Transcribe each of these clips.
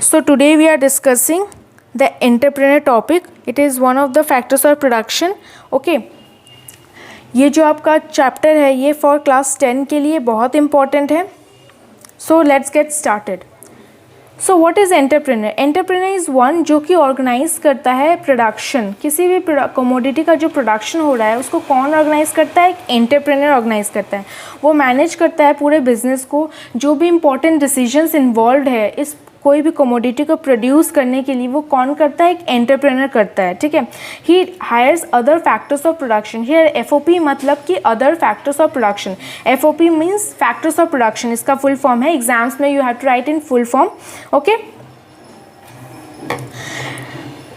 So today we are discussing the entrepreneur topic. It is one of the factors of production. Okay. ये जो आपका chapter है ये for class 10 के लिए बहुत इम्पॉर्टेंट है. So let's get started. So what is entrepreneur? Entrepreneur is one जो कि ऑर्गेनाइज करता है प्रोडक्शन. किसी भी कमोडिटी का जो प्रोडक्शन हो रहा है उसको कौन ऑर्गेनाइज करता है? एक एंटरप्रेन्योर ऑर्गेनाइज करता है. वो मैनेज करता है पूरे बिजनेस को. जो भी इंपॉर्टेंट डिसीजंस इन्वॉल्व है इस कोई भी कमोडिटी को प्रोड्यूस करने के लिए वो कौन करता है? एक एंटरप्रेन्योर करता है. ठीक है. He hires other factors of production. Here FOP मतलब कि other factors of production. FOP means factors of production. इसका फुल फॉर्म है. एग्जाम्स में you have to write in full form. Okay.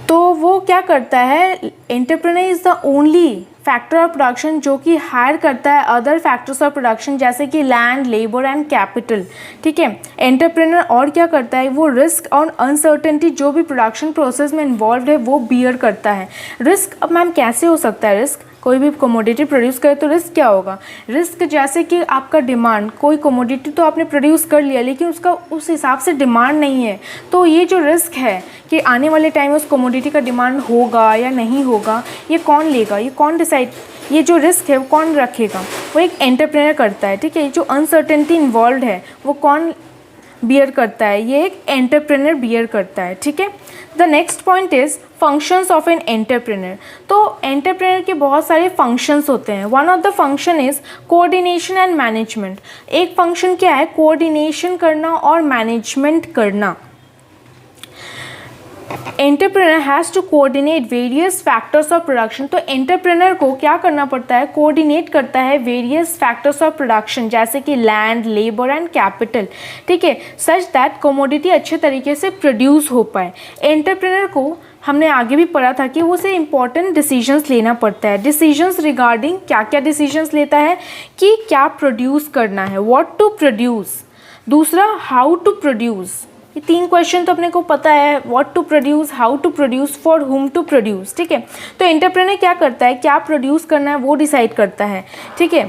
तो वो क्या करता है? Entrepreneur is the only factor of production जो कि हायर करता है अदर फैक्टर्स ऑफ प्रोडक्शन जैसे कि लैंड, लेबर एंड कैपिटल. ठीक है. एंटरप्रेन्योर और क्या करता है? वो रिस्क और अनसर्टेनिटी जो भी प्रोडक्शन प्रोसेस में इन्वॉल्व है वो बियर करता है. रिस्क, अब मैम कैसे हो सकता है रिस्क? कोई भी कमोडिटी प्रोड्यूस करे तो रिस्क क्या होगा? रिस्क जैसे कि आपका डिमांड, कोई कमोडिटी तो आपने प्रोड्यूस कर लिया लेकिन उसका उस हिसाब से डिमांड नहीं है. तो ये जो रिस्क है कि आने वाले टाइम में उस कमोडिटी का डिमांड होगा या नहीं होगा, ये कौन लेगा? ये कौन डिसाइड? ये जो रिस्क है वो कौन रखेगा? वो एक एंटरप्रेन्योर करता है. ठीक है. जो अनसर्टेनिटी इन्वॉल्व है वो कौन बियर करता है? ये एक एंटरप्रेन्योर बियर करता है. ठीक है. The next point is functions of an entrepreneur. तो एंटरप्रेन्योर के बहुत सारे फंक्शंस होते हैं. One of the function is coordination and management. एक फंक्शन क्या है? कोऑर्डिनेशन करना और मैनेजमेंट करना. Entrepreneur has to coordinate various factors of production. तो एंटरप्रेन्योर को क्या करना पड़ता है? कोऑर्डिनेट करता है वेरियस फैक्टर्स ऑफ प्रोडक्शन जैसे कि लैंड, लेबर एंड कैपिटल. ठीक है. सच दैट कमोडिटी अच्छे तरीके से प्रोड्यूस हो पाए. एंटरप्रेन्योर को हमने आगे भी पढ़ा था कि उसे इंपॉर्टेंट डिसीजंस लेना पड़ता है. डिसीजंस रिगार्डिंग क्या क्या डिसीजंस लेता है? कि क्या प्रोड्यूस करना है, व्हाट टू प्रोड्यूस. दूसरा हाउ टू प्रोड्यूस. ये तीन क्वेश्चन तो अपने को पता है. What to produce, how to produce, for whom to produce. ठीक है. तो एंटरप्रेन्योर क्या करता है? क्या प्रोड्यूस करना है वो डिसाइड करता है. ठीक है.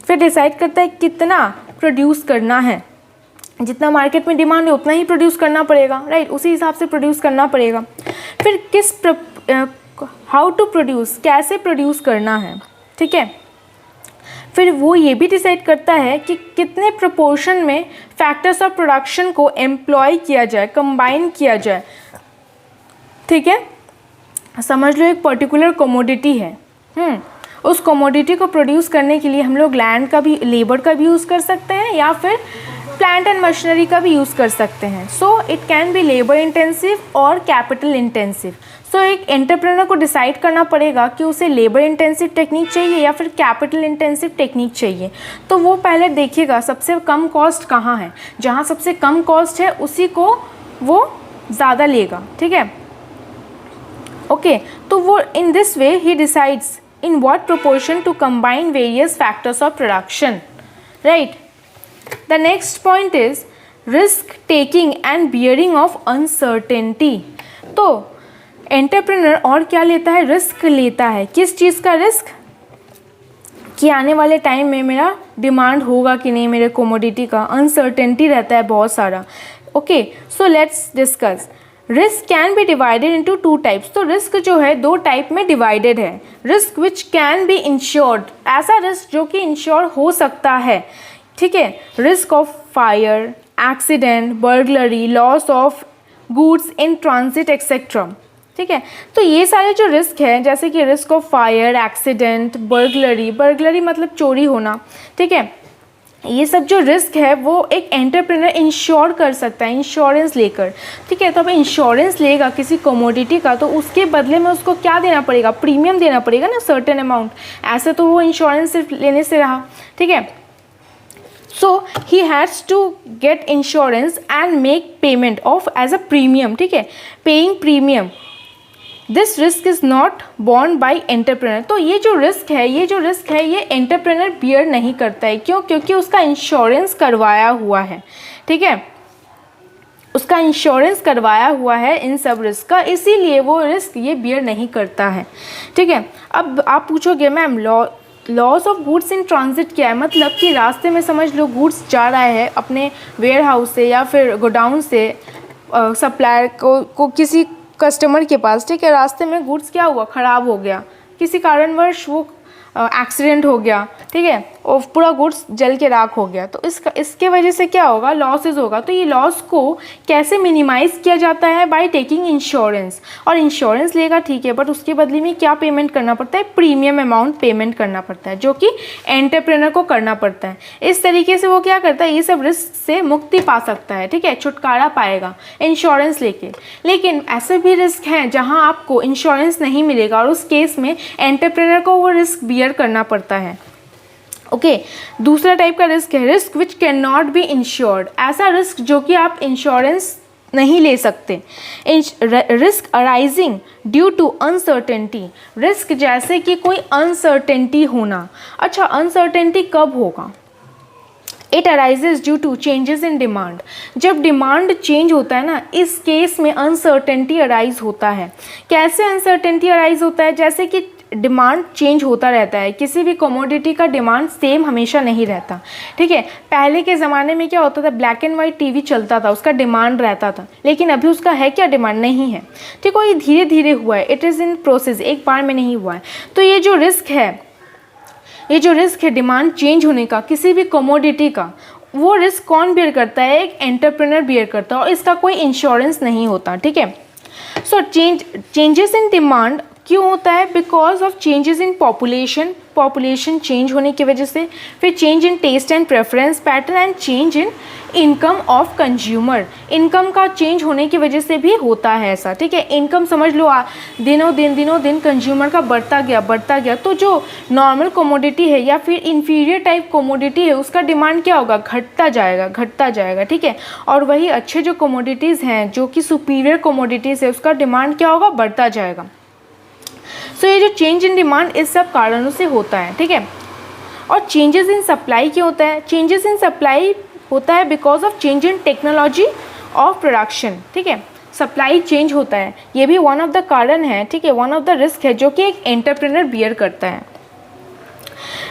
फिर डिसाइड करता है कितना प्रोड्यूस करना है. जितना मार्केट में डिमांड है उतना ही प्रोड्यूस करना पड़ेगा. राइट. उसी हिसाब से प्रोड्यूस करना पड़ेगा. फिर हाउ टू प्रोड्यूस, कैसे प्रोड्यूस करना है. ठीक है. फिर वो ये भी डिसाइड करता है कि कितने प्रोपोर्शन में फैक्टर्स ऑफ प्रोडक्शन को एम्प्लॉय किया जाए, कंबाइन किया जाए. ठीक है. समझ लो एक पर्टिकुलर कमोडिटी है. उस कमोडिटी को प्रोड्यूस करने के लिए हम लोग लैंड का भी, लेबर का भी यूज़ कर सकते हैं या फिर प्लांट एंड मशीनरी का भी यूज़ कर सकते हैं. So it can be labour intensive और कैपिटल इंटेंसिव. सो एक एंटरप्रेन्योर को डिसाइड करना पड़ेगा कि उसे लेबर इंटेंसिव टेक्निक चाहिए या फिर कैपिटल इंटेंसिव टेक्निक चाहिए. तो वो पहले देखिएगा सबसे कम कॉस्ट कहाँ है. जहाँ सबसे कम कॉस्ट है उसी को वो ज़्यादा लेगा. ठीक है. ओके. तो वो in this way he decides in what proportion to combine various factors of production. Right. The next point is risk taking and bearing of uncertainty. तो एंटरप्रेन्योर और क्या लेता है? रिस्क लेता है. किस चीज़ का रिस्क? कि आने वाले टाइम में मेरा डिमांड होगा कि नहीं मेरे कमोडिटी का. अनसर्टेनिटी रहता है बहुत सारा. Okay. So let's discuss. Risk can be divided into two types. तो रिस्क जो है दो टाइप में डिवाइडेड है. Risk which can be insured, ऐसा रिस्क जो कि इंश्योर हो सकता है. ठीक है. Risk of fire, accident, burglary, loss of goods in transit etcetera. ठीक है. तो ये सारे जो रिस्क हैं जैसे कि risk of fire, accident, burglary मतलब चोरी होना. ठीक है. ये सब जो रिस्क है वो एक एंटरप्रेन्योर इंश्योर कर सकता है इंश्योरेंस लेकर. ठीक है. तो अब इंश्योरेंस लेगा किसी कमोडिटी का तो उसके बदले में उसको क्या देना पड़ेगा? प्रीमियम देना पड़ेगा ना, सर्टेन अमाउंट. ऐसे तो वो इंश्योरेंस सिर्फ लेने से रहा. ठीक है. So he has to get insurance and make payment of as a premium. ठीक है. Paying premium. This risk is not borne by entrepreneur. तो ये जो रिस्क है ये एंटरप्रेन्योर बियर नहीं करता है. क्यों? क्योंकि उसका इंश्योरेंस करवाया हुआ है. ठीक है. उसका इंश्योरेंस करवाया हुआ है इन सब रिस्क का, इसीलिए वो रिस्क ये बियर नहीं करता है. ठीक है. अब आप पूछोगे ma'am loss of goods in transit क्या है? मतलब कि रास्ते में समझ लो गुड्स जा रहा है अपने वेयर हाउस से या फिर गोडाउन से सप्लायर को किसी कस्टमर के पास, ठीक है, रास्ते में गुड्स क्या हुआ, ख़राब हो गया, किसी कारणवश वो एक्सीडेंट हो गया, ठीक है, और पूरा गुड्स जल के राख हो गया, तो इसके वजह से क्या होगा, लॉसेस होगा। तो ये लॉस को कैसे मिनिमाइज़ किया जाता है, बाय टेकिंग इंश्योरेंस। और इंश्योरेंस लेगा ठीक है, बट उसके बदले में क्या पेमेंट करना पड़ता है, प्रीमियम अमाउंट पेमेंट करना पड़ता है, जो कि एंटरप्रेन्योर को करना पड़ता है। इस तरीके से वो क्या करता है, ये सब रिस्क से मुक्ति पा सकता है, ठीक है, छुटकारा पाएगा इंश्योरेंस लेके। लेकिन ऐसे भी रिस्क हैं जहाँ आपको इंश्योरेंस नहीं मिलेगा, और उस केस में एंटरप्रेन्योर को वो रिस्क बियर करना पड़ता है। ओके, दूसरा टाइप का रिस्क है risk which can not be insured. ऐसा रिस्क जो कि आप इंश्योरेंस नहीं ले सकते। Risk arising due to uncertainty, risk जैसे कि कोई अनसर्टेनिटी होना। अच्छा, अनसर्टेनिटी कब होगा, it arises due to changes in demand. जब डिमांड चेंज होता है ना, इस केस में अनसर्टेनिटी अराइज होता है। कैसे अनसर्टेनिटी अराइज होता है, जैसे कि डिमांड चेंज होता रहता है, किसी भी कमोडिटी का डिमांड सेम हमेशा नहीं रहता, ठीक है। पहले के ज़माने में क्या होता था, ब्लैक एंड वाइट टीवी चलता था, उसका डिमांड रहता था, लेकिन अभी उसका है क्या, डिमांड नहीं है, ठीक है। ये धीरे धीरे हुआ है, इट इज़ इन प्रोसेस, एक बार में नहीं हुआ है। तो ये जो रिस्क है डिमांड चेंज होने का किसी भी कमोडिटी का, वो रिस्क कौन बियर करता है, एक एंटरप्रेन्योर बियर करता है, और इसका कोई इंश्योरेंस नहीं होता, ठीक है। सो चेंजेस इन डिमांड क्यों होता है, because of changes in population change होने की वजह से, फिर change in taste and preference pattern, and change in income of consumer. Income का चेंज होने की वजह से भी होता है ऐसा, ठीक है। इनकम समझ लो दिनों दिन कंज्यूमर का बढ़ता गया, तो जो नॉर्मल कमोडिटी है या फिर इन्फीरियर टाइप कमोडिटी है, उसका डिमांड क्या होगा, घटता जाएगा, ठीक है। और वही अच्छे जो कमोडिटीज़ हैं, जो कि सुपीरियर कमोडिटीज़ है, उसका डिमांड क्या होगा, बढ़ता जाएगा। सो ये जो चेंज इन डिमांड इस सब कारणों से होता है, ठीक है। और चेंजेस इन सप्लाई क्यों होता है, चेंजेस इन सप्लाई होता है because of change in technology of production, ठीक है। सप्लाई चेंज होता है, ये भी वन ऑफ द कारण है, ठीक है, वन ऑफ द रिस्क है जो कि एक एंटरप्रेन्योर बियर करता है।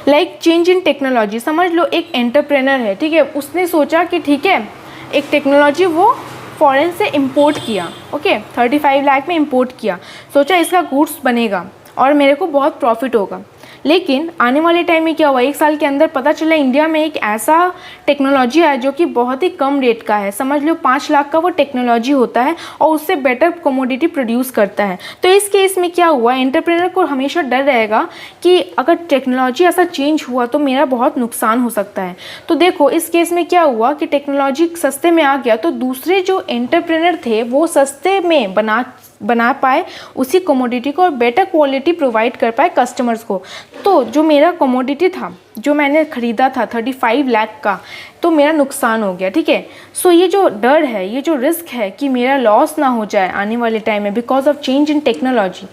लाइक चेंज इन टेक्नोलॉजी, समझ लो एक एंटरप्रेन्योर है, ठीक है, उसने सोचा कि ठीक है, एक टेक्नोलॉजी वो फॉरेन से इंपोर्ट किया, ओके, 35 लाख में इंपोर्ट किया, सोचा इसका गुड्स बनेगा और मेरे को बहुत प्रॉफिट होगा। लेकिन आने वाले टाइम में क्या हुआ, 1 साल के अंदर पता चला इंडिया में एक ऐसा टेक्नोलॉजी है जो कि बहुत ही कम रेट का है, समझ लो 5 लाख का वो टेक्नोलॉजी होता है, और उससे बेटर कमोडिटी प्रोड्यूस करता है। तो इस केस में क्या हुआ, एंटरप्रेन्योर को हमेशा डर रहेगा कि अगर टेक्नोलॉजी ऐसा चेंज हुआ तो मेरा बहुत नुकसान हो सकता है। तो देखो इस केस में क्या हुआ कि टेक्नोलॉजी सस्ते में आ गया, तो दूसरे जो एंटरप्रेन्योर थे वो सस्ते में बना पाए उसी कमोडिटी को, और बेटर क्वालिटी प्रोवाइड कर पाए कस्टमर्स को। तो जो मेरा कमोडिटी था, जो मैंने ख़रीदा था 35 लाख का, तो मेरा नुकसान हो गया, ठीक है। सो ये जो डर है, ये जो रिस्क है कि मेरा लॉस ना हो जाए आने वाले टाइम में because of change in technology,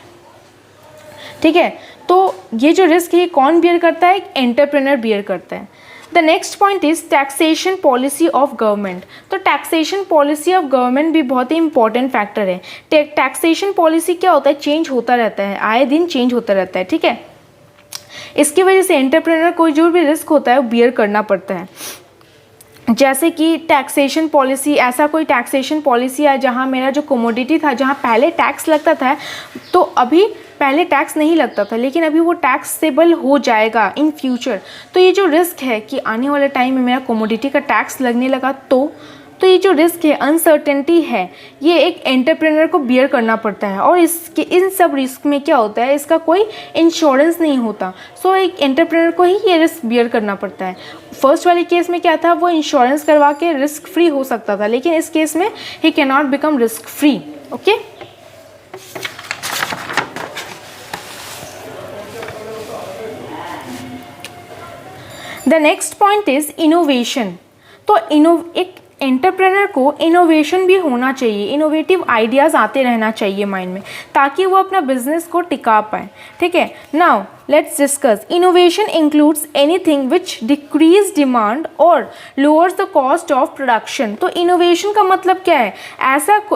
ठीक है। तो ये जो रिस्क है कौन बियर करता है, एक एंटरप्रेन्योर बियर करता है। The next point is taxation policy of government. तो टैक्सेशन पॉलिसी ऑफ गवर्नमेंट भी बहुत ही इंपॉर्टेंट फैक्टर है। टैक्सेशन पॉलिसी क्या होता है, चेंज होता रहता है, आए दिन चेंज होता रहता है, ठीक है। इसकी वजह से एंटरप्रेन्योर को जो भी रिस्क होता है वो बियर करना पड़ता है। जैसे कि टैक्सेशन पॉलिसी, ऐसा कोई टैक्सेशन पॉलिसी है जहाँ मेरा जो कमोडिटी था, जहाँ पहले टैक्स लगता था, तो अभी पहले टैक्स नहीं लगता था, लेकिन अभी वो टैक्सेबल हो जाएगा इन फ्यूचर। तो ये जो रिस्क है कि आने वाले टाइम में मेरा कमोडिटी का टैक्स लगने लगा, तो ये जो रिस्क है, अनसर्टेनिटी है, ये एक एंटरप्रेन्योर को बियर करना पड़ता है। और इसके इन सब रिस्क में क्या होता है, इसका कोई इंश्योरेंस नहीं होता। सो एक एंटरप्रेन्योर को ही ये रिस्क बियर करना पड़ता है। फर्स्ट वाले केस में क्या था, वो इंश्योरेंस करवा के रिस्क फ्री हो सकता था, लेकिन इस केस में he can not become risk free, okay. The next point is innovation. तो एक एंटरप्रेन्योर को इनोवेशन भी होना चाहिए, इनोवेटिव आइडियाज़ आते रहना चाहिए माइंड में, ताकि वो अपना बिजनेस को टिका पाए, ठीक है। Now let's discuss, innovation includes anything which decreases demand और lowers the cost of production. तो इनोवेशन का मतलब क्या है,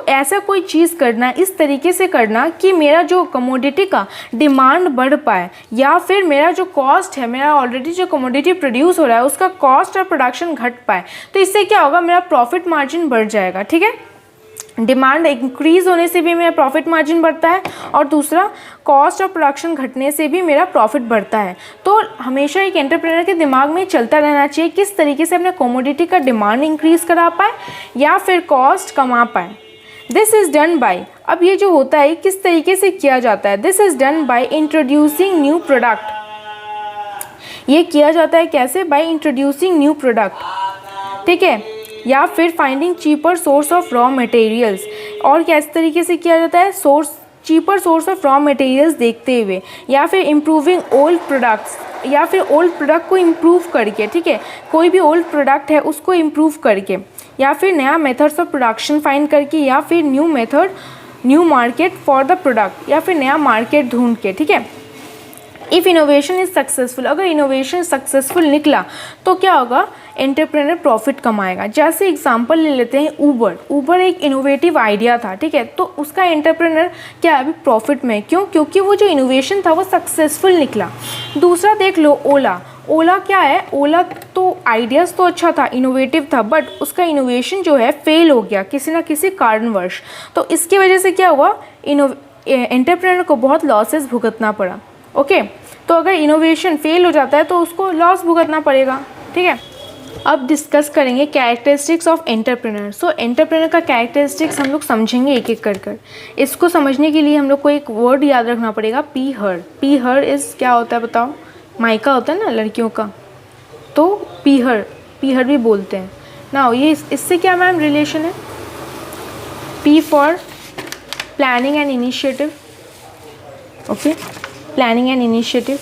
ऐसा कोई चीज़ करना, इस तरीके से करना कि मेरा जो कमोडिटी का डिमांड बढ़ पाए, या फिर मेरा जो कॉस्ट है, मेरा ऑलरेडी जो कमोडिटी प्रोड्यूस हो रहा है उसका कॉस्ट और प्रोडक्शन घट पाए। तो इससे क्या होगा, मेरा प्रॉफिट मार्जिन बढ़ जाएगा, ठीक है। डिमांड इंक्रीज होने से भी मेरा प्रॉफिट मार्जिन बढ़ता है, और दूसरा कॉस्ट ऑफ प्रोडक्शन घटने से भी मेरा प्रॉफिट बढ़ता है। तो हमेशा एक एंटरप्रेन्योर के दिमाग में चलता रहना चाहिए किस तरीके से अपने कमोडिटी का डिमांड इंक्रीज करा पाए या फिर कॉस्ट कमा पाए। दिस इज़ डन बाय, अब ये जो होता है किस तरीके से किया जाता है, this is done by introducing new product. ये किया जाता है कैसे, बाय इंट्रोड्यूसिंग न्यू प्रोडक्ट, ठीक है, या फिर finding cheaper source of raw materials. और किस तरीके से किया जाता है, cheaper source of raw materials देखते हुए, या फिर इम्प्रूविंग ओल्ड प्रोडक्ट्स, या फिर ओल्ड प्रोडक्ट को इम्प्रूव करके, ठीक है, कोई भी ओल्ड प्रोडक्ट है उसको इम्प्रूव करके, या फिर नया मेथड्स ऑफ प्रोडक्शन फाइंड करके, या फिर new method, new market for the product, या फिर नया मार्केट ढूंढ के, ठीक है। इफ़ इनोवेशन इज़ सक्सेसफुल, अगर इनोवेशन सक्सेसफुल निकला तो क्या होगा, एंटरप्रेन्योर प्रॉफिट कमाएगा। जैसे एग्जांपल ले लेते हैं ऊबर एक इनोवेटिव आइडिया था, ठीक है, तो उसका एंटरप्रेन्योर क्या अभी प्रॉफिट में, क्यों, क्योंकि वो जो इनोवेशन था वो सक्सेसफुल निकला। दूसरा देख लो ओला क्या है, ओला तो आइडियाज़ तो अच्छा था, इनोवेटिव था, बट उसका इनोवेशन जो है फेल हो गया किसी ना किसी कारणवश। तो इसकी वजह से क्या हुआ, एंटरप्रेन्योर को बहुत लॉसेस भुगतना पड़ा। ओके, तो अगर इनोवेशन फेल हो जाता है तो उसको लॉस भुगतना पड़ेगा, ठीक है। अब डिस्कस करेंगे characteristics of entrepreneur. So entrepreneur का कैरेक्टरिस्टिक्स हम लोग समझेंगे एक एक कर। इसको समझने के लिए हम लोग को एक वर्ड याद रखना पड़ेगा, पी हर इज़ क्या होता है बताओ, माइका होता है ना लड़कियों का, तो पी हर भी बोलते हैं ना। ये इससे क्या मैम रिलेशन है, P for planning and initiative, okay, planning and initiative,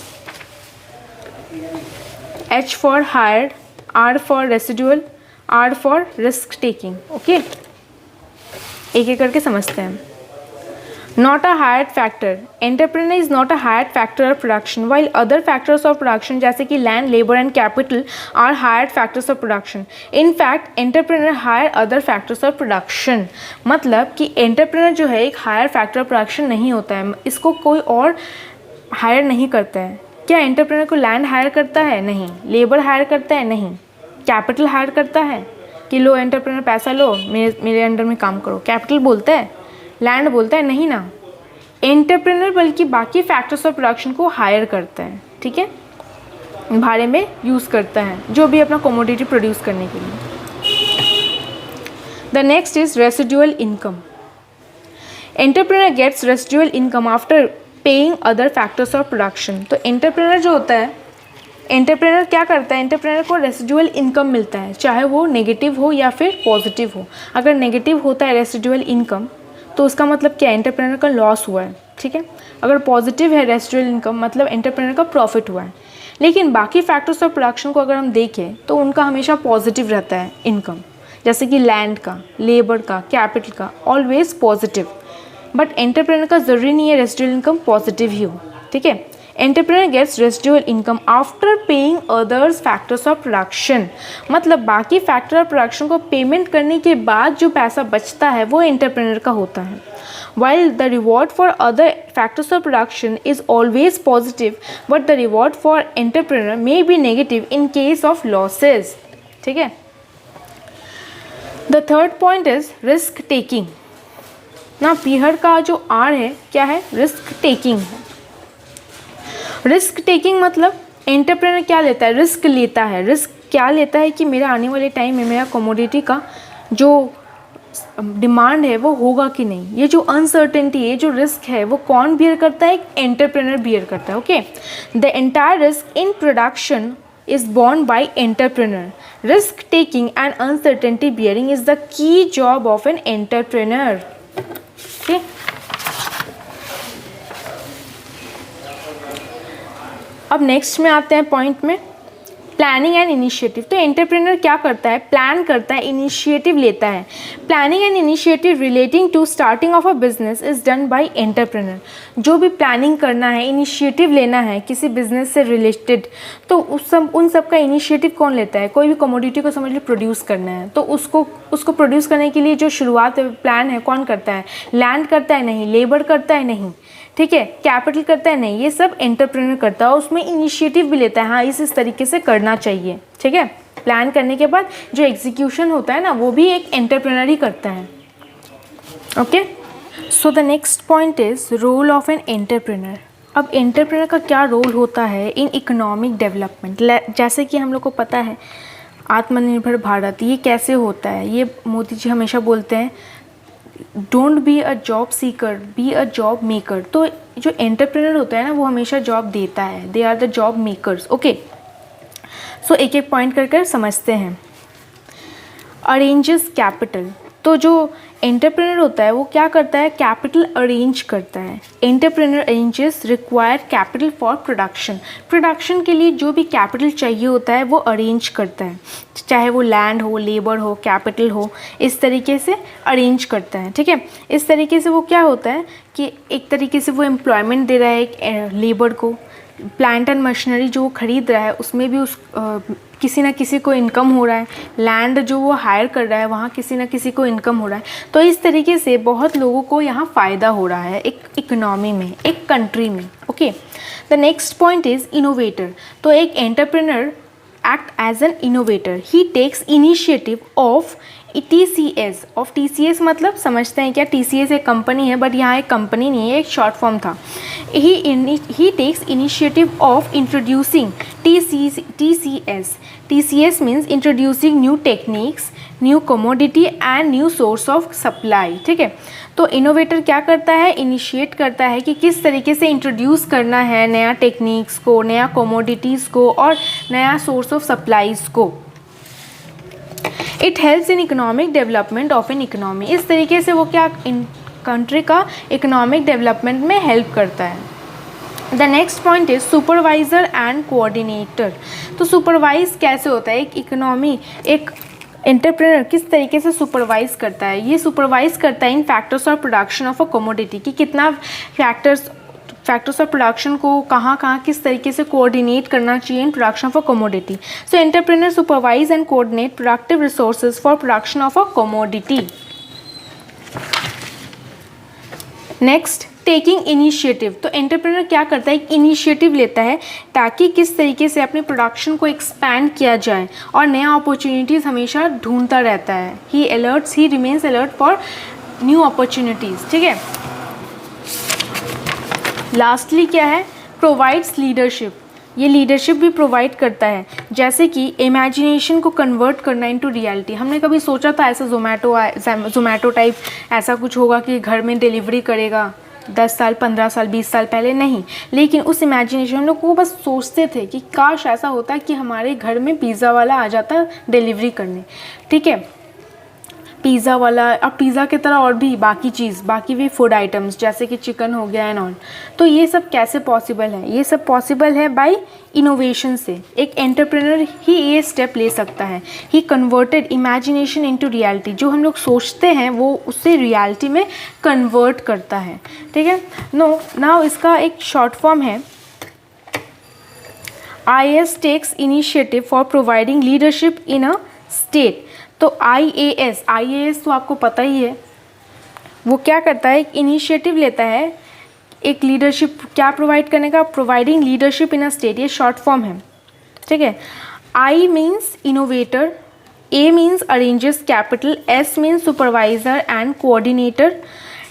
H for hired, R for residual, R for risk taking, okay. एक एक करके समझते हैं। Not a hired factor, entrepreneur is not a hired factor of production, while other factors of production जैसे कि land, labor and capital are hired factors of production. In fact, entrepreneur hire other factors of production. मतलब कि entrepreneur जो है एक hire factor of production नहीं होता है, इसको कोई और हायर नहीं करता है। क्या एंटरप्रेन्योर को लैंड हायर करता है, नहीं। लेबर हायर करता है, नहीं। कैपिटल हायर करता है कि लो एंटरप्रेन्योर पैसा लो, मेरे अंडर में काम करो, कैपिटल बोलता है, लैंड बोलता है, नहीं ना। एंटरप्रेन्योर बल्कि बाकी फैक्टर्स ऑफ प्रोडक्शन को हायर करता है, ठीक है, भाड़े में यूज़ करता है जो भी अपना कमोडिटी प्रोड्यूस करने के लिए। The next is residual income. Entrepreneur gets residual income after paying other factors of production. तो एंटरप्रेन्योर जो होता है, एंटरप्रेन्योर क्या करता है, एंटरप्रेन्योर को रेसिडुअल इनकम मिलता है, चाहे वो नेगेटिव हो या फिर पॉजिटिव हो। अगर नेगेटिव होता है रेसिडुअल इनकम तो उसका मतलब क्या, एंटरप्रेन्योर का लॉस हुआ है, ठीक है। अगर पॉजिटिव है रेसिडुअल इनकम मतलब एंटरप्रेन्योर का प्रॉफिट हुआ है। लेकिन बाकी फैक्टर्स ऑफ प्रोडक्शन को अगर हम देखें तो उनका हमेशा पॉजिटिव रहता है इनकम, जैसे कि लैंड का, लेबर का, कैपिटल का, ऑलवेज पॉजिटिव। बट एंटरप्रेन्योर का ज़रूरी नहीं है रेसिडुअल इनकम पॉजिटिव ही हो, ठीक है। Entrepreneur gets residual income after paying others factors of production, मतलब बाकी फैक्टर ऑफ प्रोडक्शन को पेमेंट करने के बाद जो पैसा बचता है वो एंटरप्रेन्योर का होता है। While the reward for other factors of production is always positive, but the reward for entrepreneur may be negative in case of losses, ठीक है। The third point is risk taking ना। पीहर का जो आर है क्या है, रिस्क टेकिंग है। रिस्क टेकिंग मतलब एंटरप्रेन्योर क्या लेता है, रिस्क लेता है। रिस्क क्या लेता है कि मेरा आने वाले टाइम में मेरा कमोडिटी का जो डिमांड है वो होगा कि नहीं। ये जो अनसर्टेनिटी है, जो रिस्क है, वो कौन बियर करता है, एंटरप्रेन्योर बियर करता है, okay. The entire risk in production is borne by entrepreneur. Risk taking and uncertainty bearing is the key job of an entrepreneur. Okay. अब नेक्स्ट में आते हैं पॉइंट में, प्लानिंग एंड इनिशिएटिव। तो एंटरप्रेन्योर क्या करता है, प्लान करता है, इनिशिएटिव लेता है। Planning and initiative relating to starting of a business is done by entrepreneur. जो भी प्लानिंग करना है, इनिशिएटिव लेना है किसी बिजनेस से रिलेटेड, तो उन सब का इनिशिएटिव कौन लेता है। कोई भी कमोडिटी को समझ लो प्रोड्यूस करना है, तो उसको प्रोड्यूस करने के लिए जो शुरुआत प्लान है कौन करता है, लैंड करता है नहीं, लेबर करता है नहीं, ठीक है, कैपिटल करता है नहीं, ये सब एंटरप्रेन्योर करता है। उसमें इनिशिएटिव भी लेता है, हाँ इस तरीके से करना चाहिए, ठीक है। प्लान करने के बाद जो एग्जीक्यूशन होता है ना, वो भी एक एंटरप्रेन्योर ही करता है। Okay, so the next point is role of an entrepreneur. अब एंटरप्रेन्योर का क्या रोल होता है इन इकोनॉमिक डेवलपमेंट। जैसे कि हम लोग को पता है आत्मनिर्भर भारत ये कैसे होता है, ये मोदी जी हमेशा बोलते हैं don't be a job seeker, be a job maker. तो जो एंटरप्रेन्योर होता है ना वो हमेशा जॉब देता है, they are the job makers. Okay, so एक एक पॉइंट कर कर समझते हैं। अरेंजेस कैपिटल, तो जो एंटरप्रेन्योर होता है वो क्या करता है, कैपिटल अरेंज करता है। Entrepreneur arranges require capital for production, production के लिए जो भी कैपिटल चाहिए होता है वो अरेंज करता है, चाहे वो लैंड हो, लेबर हो, कैपिटल हो, इस तरीके से अरेंज करता है। ठीक है, इस तरीके से वो क्या होता है कि एक तरीके से वो एम्प्लॉयमेंट दे रहा है एक लेबर को। प्लांट एंड मशीनरी जो वो खरीद रहा है उसमें भी किसी ना किसी को इनकम हो रहा है, लैंड जो वो हायर कर रहा है वहाँ किसी ना किसी को इनकम हो रहा है। तो इस तरीके से बहुत लोगों को यहाँ फ़ायदा हो रहा है एक इकोनॉमी में, एक कंट्री में। Okay, the next point is innovator. तो एक entrepreneur act as an innovator, he takes initiative of TCS। Of TCS मतलब समझते हैं क्या, TCS एक कंपनी है बट यहाँ एक कंपनी नहीं है, एक शॉर्ट फॉर्म था। he takes initiative of introducing TCS। TCS means introducing new techniques, new commodity and new source of supply। ठीक है, तो इनोवेटर क्या करता है, इनिशिएट करता है कि किस तरीके से इंट्रोड्यूस करना है नया टेक्निक्स को, नया कोमोडिटीज़ को और नया सोर्स ऑफ सप्लाईज को। It helps in economic development of an economy, इस तरीके से वो क्या इन कंट्री का इकोनॉमिक डेवलपमेंट में हेल्प करता है। The next point is supervisor and coordinator. तो सुपरवाइज कैसे होता है, एक इकोनॉमी, एक एंटरप्रेन्योर किस तरीके से सुपरवाइज करता है, ये सुपरवाइज करता है इन factors of production of a commodity, कि कितना फैक्टर्स ऑफ प्रोडक्शन को कहाँ कहाँ किस तरीके से कोऑर्डिनेट करना चाहिए in production of a commodity. So entrepreneur supervise and coordinate productive resources for production of a commodity. Next, taking initiative. तो एंटरप्रेन्योर क्या करता है, एक इनिशिएटिव लेता है ताकि किस तरीके से अपने प्रोडक्शन को एक्सपैंड किया जाए और नया अपॉर्चुनिटीज़ हमेशा ढूंढता रहता है। ही remains alert for new opportunities. ठीक है, लास्टली क्या है, प्रोवाइड्स लीडरशिप। ये लीडरशिप भी प्रोवाइड करता है, जैसे कि इमेजिनेशन को कन्वर्ट करना इनटू रियलिटी। हमने कभी सोचा था ऐसा जोमेटो टाइप ऐसा कुछ होगा कि घर में डिलीवरी करेगा 10 साल 15 साल 20 साल पहले, नहीं। लेकिन उस इमेजिनेशन हम लोग वो बस सोचते थे कि काश ऐसा होता कि हमारे घर में पिज़्ज़ा वाला आ जाता डिलीवरी करने। ठीक है, पिज़्ज़ा वाला, अब पिज़्ज़ा की तरह और भी बाकी भी फूड आइटम्स जैसे कि चिकन हो गया एंड ऑल। तो ये सब कैसे पॉसिबल है, ये सब पॉसिबल है बाय इनोवेशन से। एक एंटरप्रेन्योर ही ये स्टेप ले सकता है। ही कन्वर्टेड इमेजिनेशन इनटू रियलिटी, जो हम लोग सोचते हैं वो उससे रियलिटी में कन्वर्ट करता है। ठीक है, नाउ इसका एक शॉर्ट फॉर्म है IAS takes initiative for providing leadership in a state. तो IAS तो आपको पता ही है वो क्या करता है, एक इनिशिएटिव लेता है एक लीडरशिप क्या प्रोवाइड करने का, providing leadership in a state, ये शॉर्ट फॉर्म है। ठीक है, I means innovator, A means arranges capital, S means supervisor and coordinator,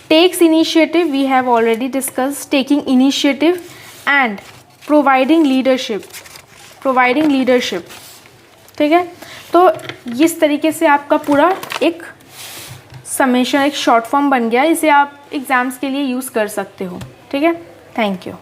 takes initiative we have already discuss, taking initiative and providing leadership. ठीक है, तो इस तरीके से आपका पूरा एक समेशन, एक शॉर्ट फॉर्म बन गया। इसे आप एग्ज़ाम्स के लिए यूज़ कर सकते हो। ठीक है, थैंक यू।